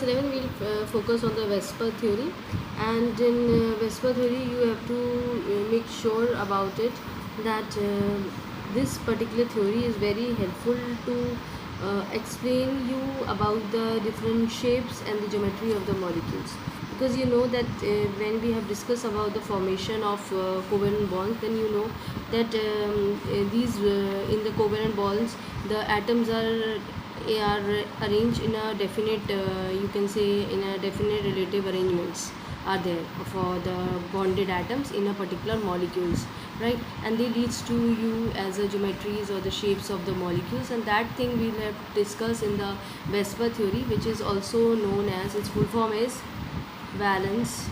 class 11 we'll focus on the Vesper theory, and in Vesper theory you have to make sure about it that this particular theory is very helpful to explain you about the different shapes and the geometry of the molecules, because you know that when we have discussed about the formation of covalent bonds, then you know that these in the covalent bonds the atoms are arranged in a definite you can say in a definite relative arrangements are there for the bonded atoms in a particular molecules, right? And they leads to you as a geometries or the shapes of the molecules, and that thing we'll have discussed in the Vesper theory, which is also known as, its full form is valence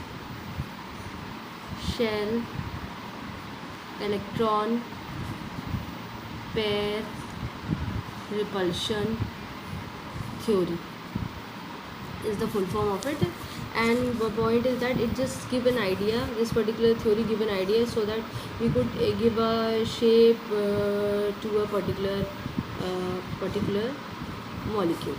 shell electron pair repulsion theory is the full form of it. And the point is that it just give an idea, this particular theory give an idea so that we could give a shape to a particular molecule.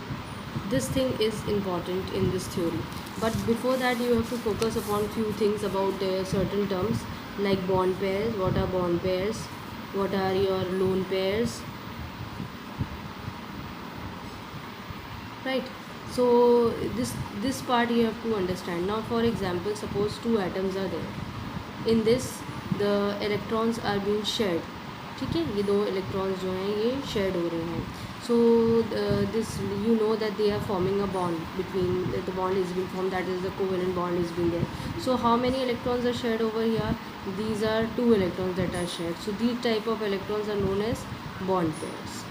This thing is important in this theory, but before that you have to focus upon few things about certain terms like bond pairs. What are bond pairs? What are your lone pairs? Right? So this part you have to understand. Now for example, suppose two atoms are there. In this the electrons are being shared. ठीक है, ये दो electrons जो हैं ये shared हो रहे हैं. So this you know that they are forming a bond between, the bond is being formed, that is the covalent bond is being there. So how many electrons are shared over here? These are two electrons that are shared. So these type of electrons are known as bond pairs.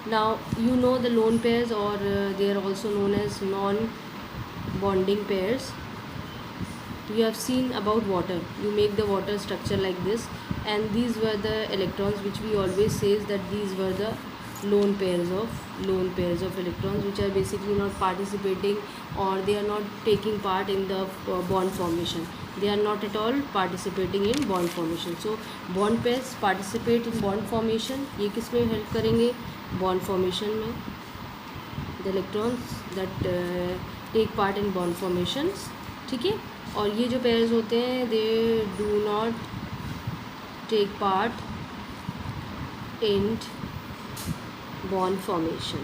Now you know the lone pairs, or they are also known as non-bonding pairs. You have seen about water. You make the water structure like this, and these were the electrons which we always says that these were the lone pairs of electrons, which are basically not participating, or they are not taking part in the bond formation. They are not at all participating in bond formation. So bond pairs participate in bond formation. ये किस में help करेंगे? Bond formation में. The electrons that take part in bond formations, ठीक है. और ये जो pairs होते हैं they do not take part in bond formation.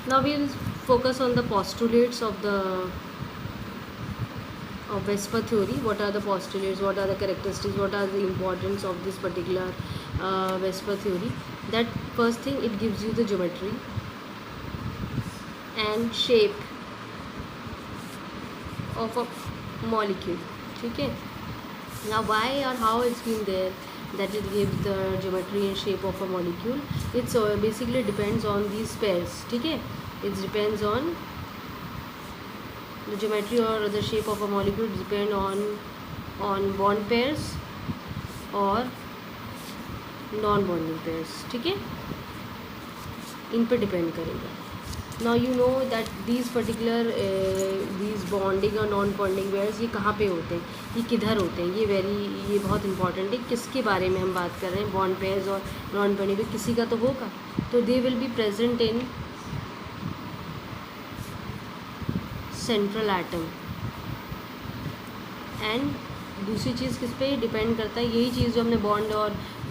Now we'll focus on the postulates of Vesper theory. What are the postulates? What are the characteristics? What are the importance of this particular Vesper theory? That first thing, it gives you the geometry and shape of a molecule. ठीक है. Now why or how it's been there that it gives the geometry and shape of a molecule? It's basically depends on these pairs. ठीक है. It depends on the geometry or the shape of a molecule depend on bond pairs or non-bonding pairs. ठीक है, इन पर depend करेगा. Now you know that these particular these bonding और non bonding pairs ये कहाँ पे होते हैं, ये किधर होते हैं, ये बहुत इंपॉर्टेंट है. किसके बारे में हम बात कर रहे हैं? बॉन्ड पेयर्स और नॉन बॉन्डिंग पेयर, किसी का तो होगा. तो they will be present in central atom. And दूसरी चीज़ किस पे डिपेंड करता है? यही चीज़ जो हमने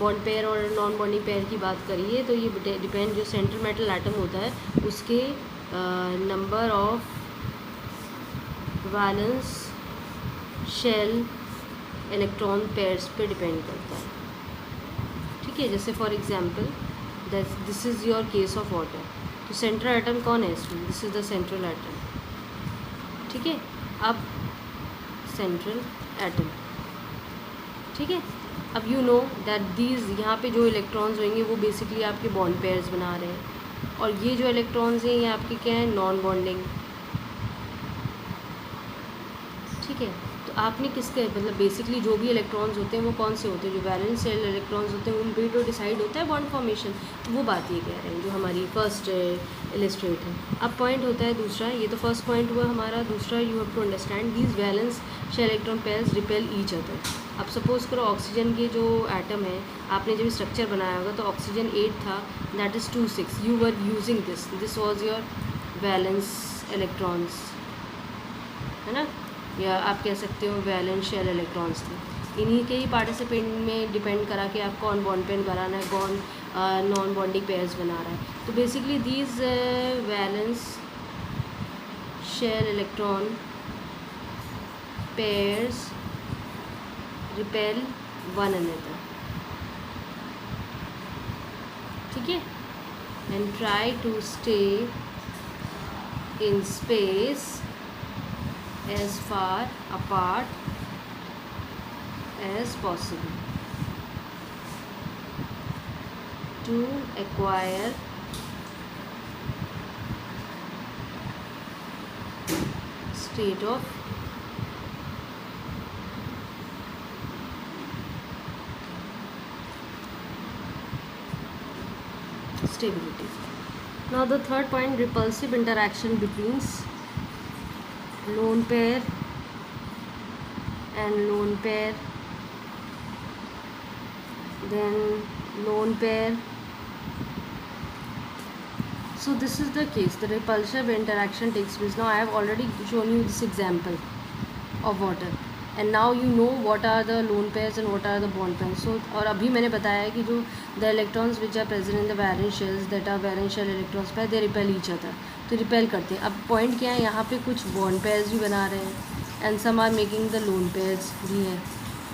बॉन्ड पेयर और नॉन बॉन्डिंग पेयर की बात करी है, तो ये डिपेंड, जो सेंट्रल मेटल एटम होता है उसके number of valence shell electron pairs पे डिपेंड करता है. ठीक है, जैसे for example this is your case of water. तो सेंट्रल एटम कौन है इसमें? This is the central atom. ठीक है, अब सेंट्रल एटम. ठीक है, अब यू नो दैट दीज, यहाँ पे जो इलेक्ट्रॉन्स होंगे वो बेसिकली आपके बॉन्ड पेयर्स बना रहे हैं, और ये जो इलेक्ट्रॉन्स हैं ये आपके क्या हैं? Non bonding. ठीक है, तो आपने किसके, मतलब बेसिकली जो भी इलेक्ट्रॉन्स होते हैं वो कौन से होते हैं? जो वैलेंस शेल इलेक्ट्रॉन्स होते हैं उन पे तो डिसाइड होता है बॉन्ड फॉर्मेशन. तो वो बात ये कह रहे हैं जो हमारी फर्स्ट इलिस्ट्रेट है. अब पॉइंट होता है दूसरा. ये तो फर्स्ट पॉइंट हुआ हमारा. दूसरा, you have to understand these valence shell electron pairs repel each other. अब सपोज़ करो ऑक्सीजन के जो एटम है, आपने जब स्ट्रक्चर बनाया होगा तो ऑक्सीजन 8 था, that is 2 6, you were using this was your valence electrons, है ना, या आप कह सकते हो वैलेंस शेल इलेक्ट्रॉन्स थे। इन्हीं के ही पार्टिसिपेंट में डिपेंड करा कि आप कौन बॉन्ड पेयर बनाना है, कौन नॉन बॉन्डिंग पेयर्स बना रहा है। तो basically these valence shell electron pairs repel one another, ठीक है, and try to stay in space as far apart as possible to acquire state of stability. Now the third point, repulsive interaction between lone pair and lone pair, then lone pair. So this is the case, the repulsive interaction takes place. Now I have already shown you this example of water, and now you know what are the lone pairs and what are the bond pairs. So और अभी मैंने बताया कि जो the electrons which are present in the valence shells, that are valence shell electrons pair, they repel each other, तो repel करते हैं। अब point क्या है, यहाँ पे कुछ bond pairs भी बना रहे हैं and some are making the lone pairs भी है,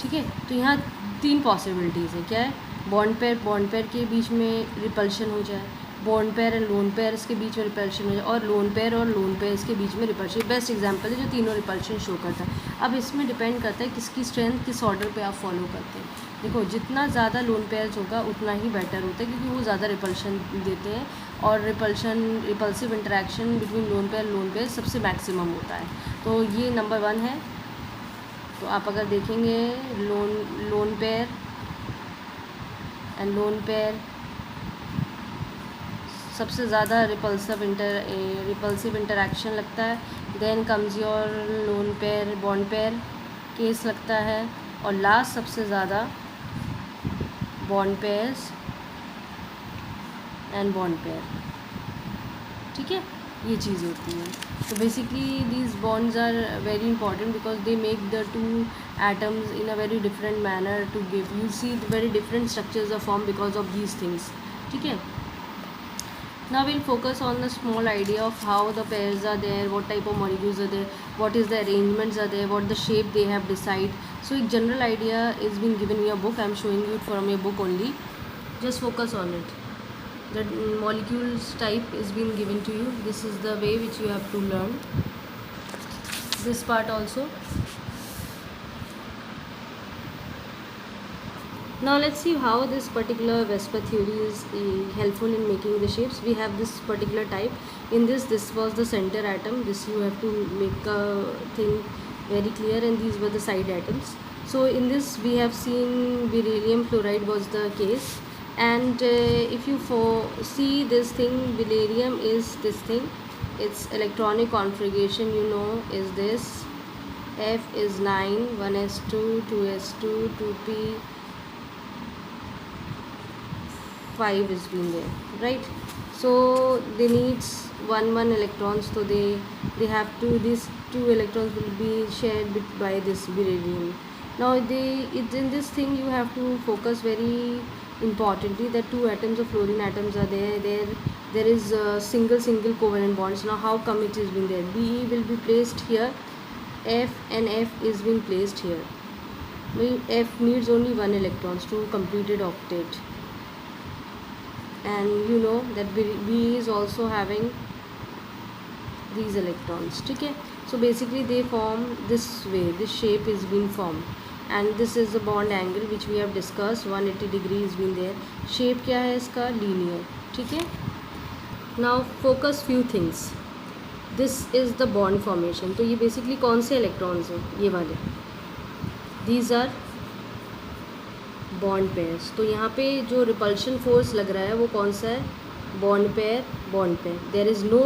ठीक है। तो यहाँ 3 possibilities है, क्या है, bond pair के बीच में repulsion हो जाए, bond pair and lone pairs के बीच में रिपल्शन हो जाए, और लोन पेयर और लोन पेयर्स के बीच में रिपल्शन। बेस्ट एग्जांपल है जो तीनों रिपल्शन शो करता है। अब इसमें डिपेंड करता है किसकी स्ट्रेंथ किस ऑर्डर पे आप फॉलो करते हैं। देखो जितना ज़्यादा लोन पेयर्स होगा उतना ही बेटर होता है, क्योंकि वो ज़्यादा रिपल्शन देते हैं, और repulsive interaction between loan pair सबसे मैक्सिमम होता है। तो ये नंबर 1 है। तो आप अगर देखेंगे lone pair and lone pair सबसे ज़्यादा रिपल्सिव इंटरेक्शन लगता है, then comes your lone pair bond pair case लगता है, और लास्ट सबसे ज़्यादा bond pairs and bond pair, ठीक है, ये चीज़ होती है। तो basically these bonds are very important because they make the 2 atoms in a very different manner to give, you see the very different structures are formed because of these things, ठीक है। Now we'll focus on the small idea of how the pairs are there, what type of molecules are there, what is the arrangements are there, what the shape they have decide. So a general idea is being given in your book. I am showing you from your book only. Just focus on it. The molecules type is being given to you. This is the way which you have to learn. This part also. Now let's see how this particular VSEPR theory is helpful in making the shapes. We have this particular type. In this was the center atom. This you have to make a thing very clear, and these were the side atoms. So in this we have seen beryllium fluoride was the case, and if you see this thing, beryllium is this thing. Its electronic configuration you know is this. F is 9, 1s2, 2s2, 2p, 5 is being there, right? So they needs 1 electrons, so they have to, these 2 electrons will be shared by this beryllium. Now in this thing you have to focus very importantly that 2 atoms of fluorine atoms are there is single covalent bonds. Now how come it is being there? Be will be placed here, F and F is being placed here. F needs only 1 electrons to complete it octet, and you know that B is also having these electrons, ठीक है। So basically they form this way, this shape is being formed, and this is the bond angle which we have discussed, 180 degree is being there. Shape क्या है इसका? Linear, ठीक है। Now focus few things. This is the bond formation. तो ये basically कौन से electrons हैं? ये वाले, these are बॉन्ड पेयर्स। तो यहाँ पे जो रिपल्शन फोर्स लग रहा है वो कौन सा है? Bond pair. There is no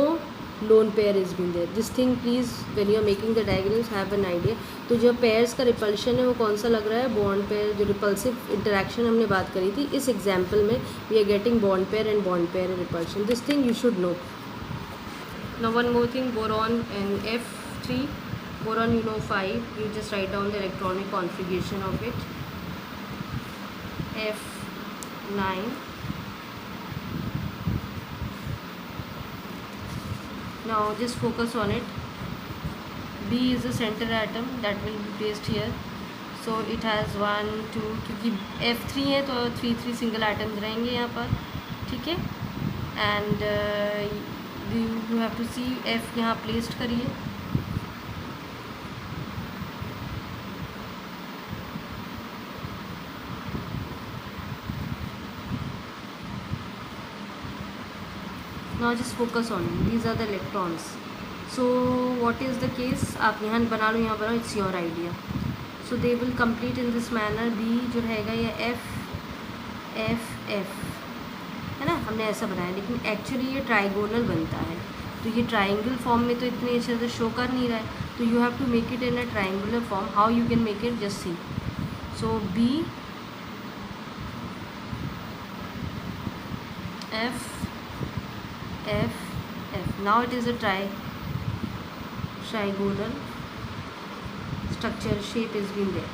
lone pair is been there. This thing please when you are making the diagrams have an idea. तो जो pairs का repulsion है वो कौन सा लग रहा है, bond pair. जो repulsive interaction हमने बात करी थी इस example में we are getting bond pair and bond pair repulsion. This thing you should know. Now one more thing, boron and F3. Boron you know 5, you just write down the electronic configuration of it. F9. Now just focus on it. B is the center atom that will be placed here. So it has 1 2, क्योंकि F3 है तो 3 single atoms रहेंगे यहाँ पर, ठीक है. And you have to see F यहाँ placed करिए. Now just focus on it. These are the electrons. So what is the case, आप यहाँ बना लो, यहाँ बनाओ, it's your idea. So they will complete in this manner. B जो रहेगा ये F है ना, हमने ऐसा बनाया, लेकिन एक्चुअली ये ट्राइगोनल बनता है. तो ये ट्राइंगल फॉर्म में तो इतने अच्छे से शो कर नहीं रहा है, तो you have to make it in a triangular form. How you can make it, just see. So B F. Now it is a trigonal structure shape is been there.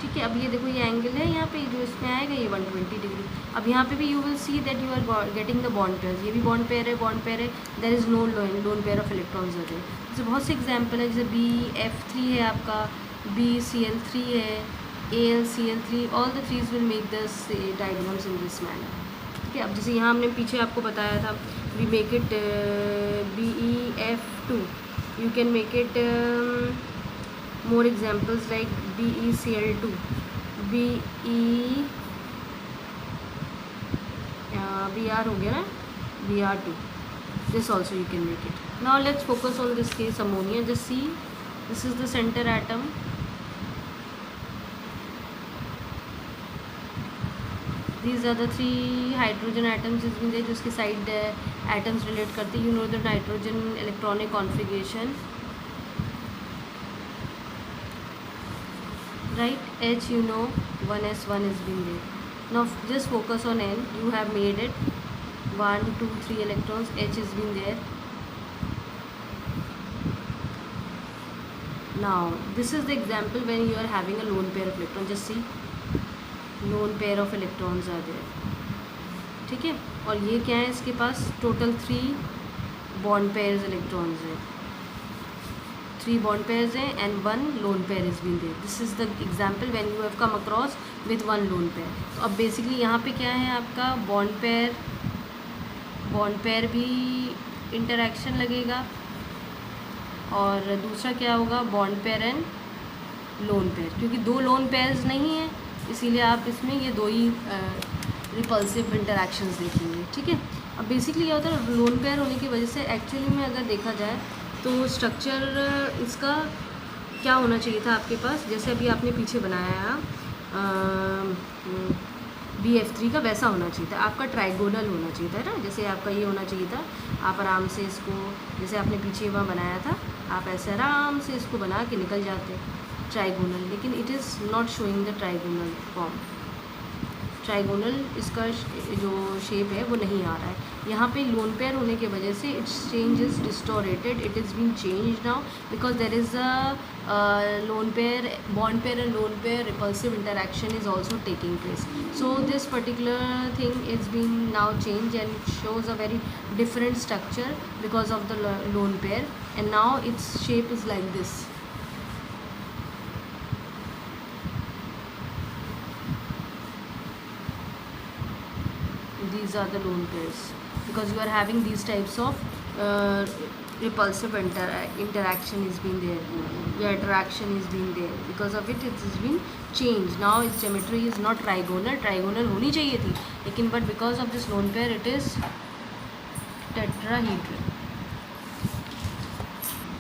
ठीक है. अब ये देखो ये एंगल है यहाँ पे जो इसमें आएगा ये 120 डिग्री. अब यहाँ पे भी you will see that you are getting the bond pairs. ये भी बॉन्ड पेयर है. There is no lone pair of electrons होते हैं. जैसे बहुत से एग्जाम्पल है, जैसे BF3 है आपका, BCl3 है, AlCl3. All the threes will make this diagrams in this manner. ठीक है. अब जैसे यहाँ हमने पीछे आपको बताया था, we make it BeF2. You can make it more examples like BeCl2, Br हो गया ना, Br2. This also you can make it. Now let's focus on this case ammonia. Just see, this is the center atom. These are the 3 hydrogen atoms इसमें दे जो उसके side atoms relate करते हैं. You know the nitrogen electronic configuration, right? H you know 1s1 is been there. Now just focus on N. You have made it 1 2 3 electrons. H is been there. Now this is the example when you are having a lone pair of electrons. Just see, lone pair of electrons are there. ठीक है. और ये क्या है, इसके पास total 3 bond pairs electrons हैं. 3 bond pairs हैं and 1 lone pair is been there. This is the example when you have come across with 1 lone pair. तो अब बेसिकली यहाँ पे क्या है आपका बॉन्ड पेयर भी इंटरेक्शन लगेगा, और दूसरा क्या होगा bond pair and lone pair. क्योंकि 2 लोन पेयर्स नहीं है, इसीलिए आप इसमें ये 2 ही रिपल्सिव इंटरेक्शंस देखेंगे. ठीक है. अब बेसिकली क्या होता है, लोन पेयर होने की वजह से एक्चुअली में अगर देखा जाए तो स्ट्रक्चर इसका क्या होना चाहिए था आपके पास, जैसे अभी आपने पीछे बनाया BF3 का, वैसा होना चाहिए था. आपका ट्राइगोनल होना चाहिए था ना, जैसे आपका ये होना चाहिए था. आप आराम से इसको, जैसे आपने पीछे वहाँ बनाया था, आप ऐसे आराम से इसको बना के निकल जाते ट्राइगोनल. लेकिन it is not showing the trigonal form. Trigonal इसका जो शेप है वो नहीं आ रहा है. यहाँ पे लोन पेयर होने की वजह से it's change is distorted. It is been change now because there is a lone pair, bond pair and lone pair repulsive interaction is also taking place. So this particular thing is been now change and shows a very different structure because of the lone pair, and now its shape is like this. These are the lone pairs because you are having these types of repulsive interaction is been there. Your interaction is been there, because of it has been changed. Now its geometry is not trigonal होनी चाहिए थी, लेकिन but because of this lone pair it is tetrahedral.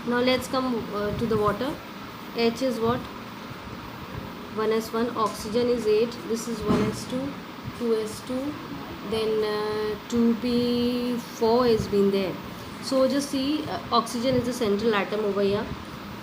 Now let's come to the water. H is what? 1s1. Oxygen is 8. This is 1s2, 2s2. Then 2p4 has been there. So just see, oxygen is the central atom over here,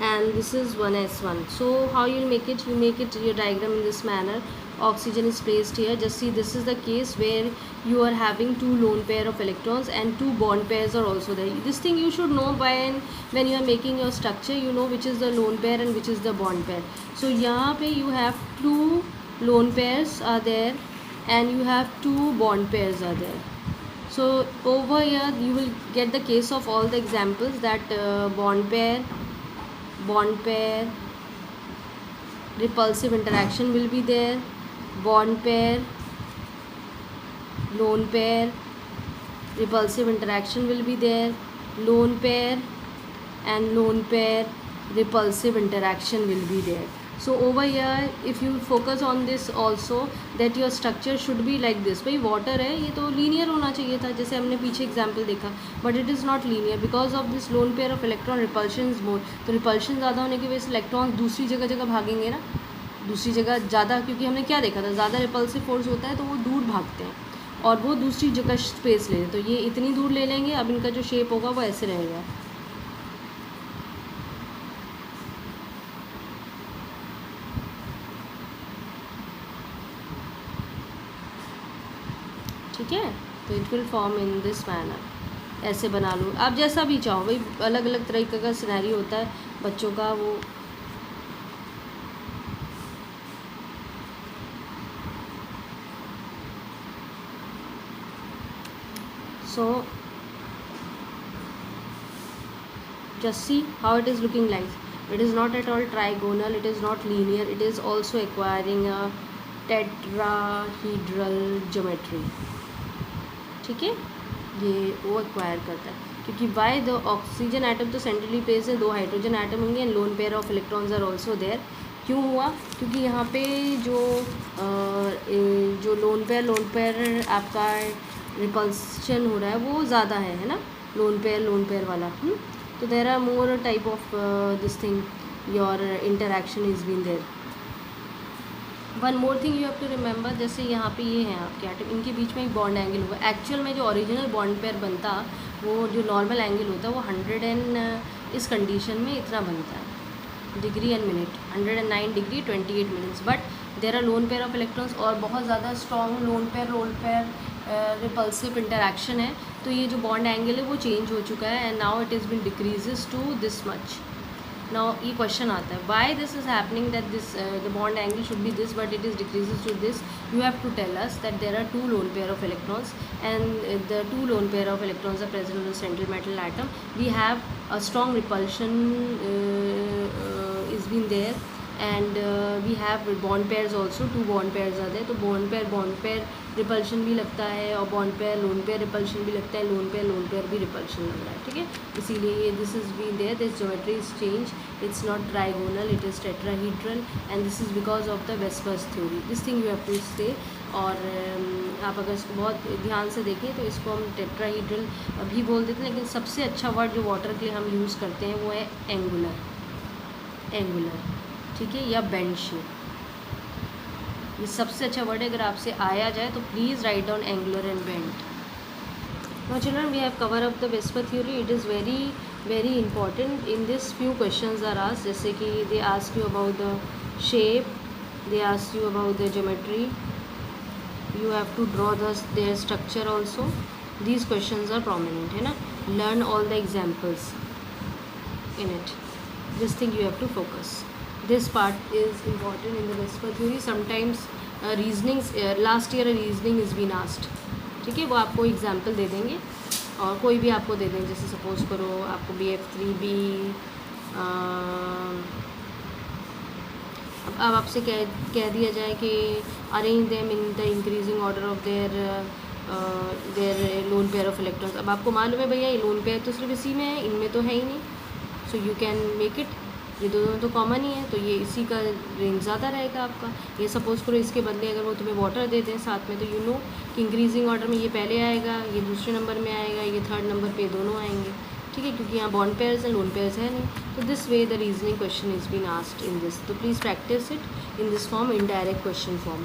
and this is 1s1. So how you'll make it? You make it your diagram in this manner. Oxygen is placed here. Just see, this is the case where you are having two lone pair of electrons and two bond pairs are also there. This thing you should know when you are making your structure. You know which is the lone pair and which is the bond pair. So यहाँ पे you have two lone pairs are there and you have two bond pairs are there. So over here you will get the case of all the examples, that bond pair, repulsive interaction will be there, bond pair, lone pair, repulsive interaction will be there, lone pair and lone pair, repulsive interaction will be there. So over here if you focus on this also, that your structure should be like this. भाई water है, ये तो linear होना चाहिए था जैसे हमने पीछे एग्जाम्पल देखा, but it is not linear because of this loan pair of electron repulsion is more. तो रिपल्शन ज़्यादा होने की वजह से इलेक्ट्रॉन दूसरी जगह भागेंगे ना, दूसरी जगह ज़्यादा, क्योंकि हमने क्या देखा था, ज़्यादा रिपल्सिव फोर्स होता है तो वो दूर भागते हैं और वो दूसरी जगह स्पेस ले. तो ये इतनी दूर ले लेंगे. अब इनका जो शेप होगा वो ऐसे रहेगा. ठीक है, तो it will form in this manner. ऐसे बना लो आप जैसा भी चाहो. भाई अलग अलग तरीके का सिनेरियो होता है बच्चों का. वो so just see how it is looking like. It is not at all trigonal, it is not linear, it is also acquiring a tetrahedral geometry. ठीक है, ये वो एक्वायर करता है क्योंकि बाय द ऑक्सीजन एटम तो सेंट्रली प्लेस है, दो हाइड्रोजन एटम होंगे and lone pair of electrons are also there. क्यों हुआ? क्योंकि यहाँ पे जो लोन पेयर आपका रिपल्शन हो रहा है वो ज़्यादा है ना, लोन पेयर वाला. तो there are more type of this thing, your interaction is been there. One more thing you have to remember, जैसे यहाँ पे ये हैं आपके एटम, इनके बीच में एक बॉन्ड एंगल हुआ. एक्चुअल में जो ओरिजिनल बॉन्ड पेयर बनता, वो जो नॉर्मल एंगल होता है वो 100 एंड इस कंडीशन में इतना बनता है degree and minute, 109 degree 28 minutes. But there are lone pair of electrons और बहुत ज़्यादा strong lone pair repulsive interaction है, तो ये जो बॉन्ड एंगल है वो चेंज हो चुका है and now it is been decreases to this much. Now ये क्वेश्चन आता है, why this is happening that this the bond angle should be this but it is decreases to this. You have to tell us that there are two lone pair of electrons and the two lone pair of electrons are present in the central metal atom. We have a strong repulsion is been there and we have bond pairs also, two bond pairs are there. तो bond pair repulsion भी लगता है और bond pair lone pair repulsion भी लगता है, lone pair भी repulsion लग रहा है. ठीक है, इसीलिए ये this is been there, this geometry is changed, it's not trigonal, it is tetrahedral and this is because of the Vesper's theory. this thing you have to say. और आप अगर इसको बहुत ध्यान से देखें तो इसको हम टेट्राहीड्रल भी बोल देते हैं, लेकिन सबसे अच्छा वर्ड जो वाटर के लिए हम यूज़ करते हैं वो है एंगुलर. ठीक है, या बेंड शेप. ये सबसे अच्छा वर्ड है. अगर आपसे आया जाए तो please right down angular and bent. Now children, we have cover up the VSEPR theory. It is very very important. In this few questions are asked, जैसे कि they ask you about the shape, they ask you about the geometry, you have to draw their structure also. These questions are prominent, है ना. Learn all the examples in it. This thing you have to focus. This part is important in the Vesper theory. Sometimes reasonings, last year a reasoning is been asked. ठीक है, वो आपको example दे देंगे और कोई भी आपको दे देंगे. जैसे सपोज करो आपको BF3B, अब आपसे कह दिया जाए कि arrange them in the increasing order of their loan pair of electrons. अब आपको मालूम है भैया ये लोन पेयर तो सिर्फ इसी में है, इनमें तो है ही नहीं. So you can make it, ये दोनों तो कॉमन ही है, तो ये इसी का रेंज ज़्यादा रहेगा आपका. ये सपोज़ करो इसके बदले अगर वो तुम्हें वाटर देते हैं साथ में, तो यू नो कि इंक्रीजिंग ऑर्डर में ये पहले आएगा, ये दूसरे नंबर में आएगा, ये थर्ड नंबर पे दोनों आएंगे. ठीक है, क्योंकि यहाँ बॉन्ड पेयर्स हैं, लोन पेयर्स है नहीं. तो this way the reasoning question is been asked in this. तो please practice it in this form, indirect question form.